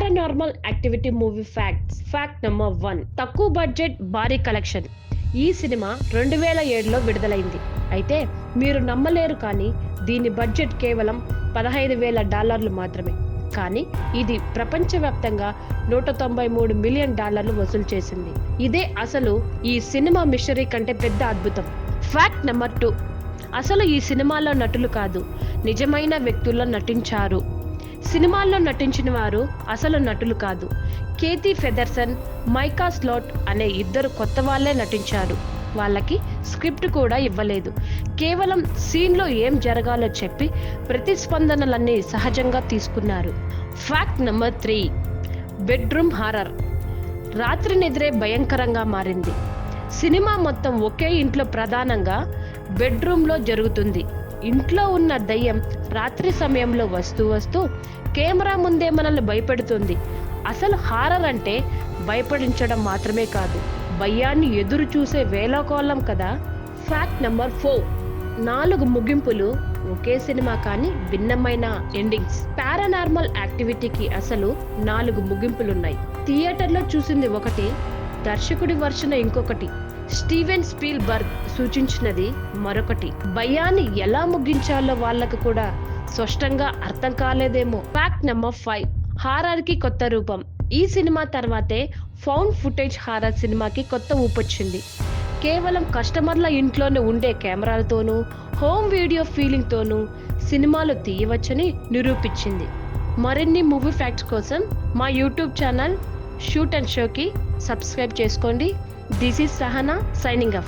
Paranormal activity movie facts. Fact number 1. తక్కువ budget భారీ collection. ఈ సినిమా 2007లో విడుదలైంది. అయితే మీరు నమ్మలేరు కానీ దీని బడ్జెట్ కేవలం $15,000 మాత్రమే. కానీ ఇది ప్రపంచవ్యాప్తంగా $193 మిలియన్ వసూలు చేసింది. ఇదే అసలు ఈ సినిమా మిస్టరీ కంటే పెద్ద అద్భుతం. Fact number 2. అసలు ఈ సినిమాలో నటులు కాదు, నిజమైన వ్యక్తుల్లో నటించారు. సినిమాల్లో నటించిన వారు అసలు నటులు కాదు. కేతీ ఫెదర్సన్, మైకా స్లాట్ అనే ఇద్దరు కొత్త వాళ్ళే నటించారు. వాళ్ళకి స్క్రిప్ట్ కూడా ఇవ్వలేదు. కేవలం సీన్లో ఏం జరగాలో చెప్పి ప్రతిస్పందనలన్నీ సహజంగా తీసుకున్నారు. Fact number 3. Bedroom horror. రాత్రి నిద్రే భయంకరంగా మారింది. సినిమా మొత్తం ఒకే ఇంట్లో ప్రధానంగా బెడ్రూమ్లో జరుగుతుంది. ఇంట్లో ఉన్న దయ్యం రాత్రి సమయంలో వస్తూ కెమెరా ముందే మనల్ని భయపెడుతుంది. అసలు హారర్ అంటే భయపడించడం మాత్రమే కాదు, భయాన్ని ఎదురు చూసే వేళాకోళం కదా. Fact number 4. 4 ముగింపులు ఒకే సినిమా కానీ భిన్నమైన ఎండింగ్స్. పారానార్మల్ యాక్టివిటీకి అసలు 4 ముగింపులున్నాయి. థియేటర్లో చూసింది ఒకటి, దర్శకుడి వర్షన ఇంకొకటి, స్టీవెన్ స్పీల్బర్గ్ సూచించినది మరొకటి. భయాన్ని ఎలా ముగించాలో వాళ్ళకు కూడా స్పష్టంగా అర్థం కాలేదేమో. Fact number 5. హారర్ కి కొత్త రూపం. ఈ సినిమా తర్వాతే ఫౌండ్ ఫుటేజ్ హారర్ సినిమాకి కొత్త ఊపొచ్చింది. కేవలం కస్టమర్ల ఇంట్లోనే ఉండే కెమెరాలతోనూ హోమ్ వీడియో ఫీలింగ్ తోనూ సినిమాలు తీయవచ్చని నిరూపించింది. మరిన్ని మూవీ ఫ్యాక్ట్స్ కోసం మా యూట్యూబ్ ఛానల్ షూట్ అండ్ షోకి సబ్స్క్రైబ్ చేసుకోండి. This is Sahana signing off.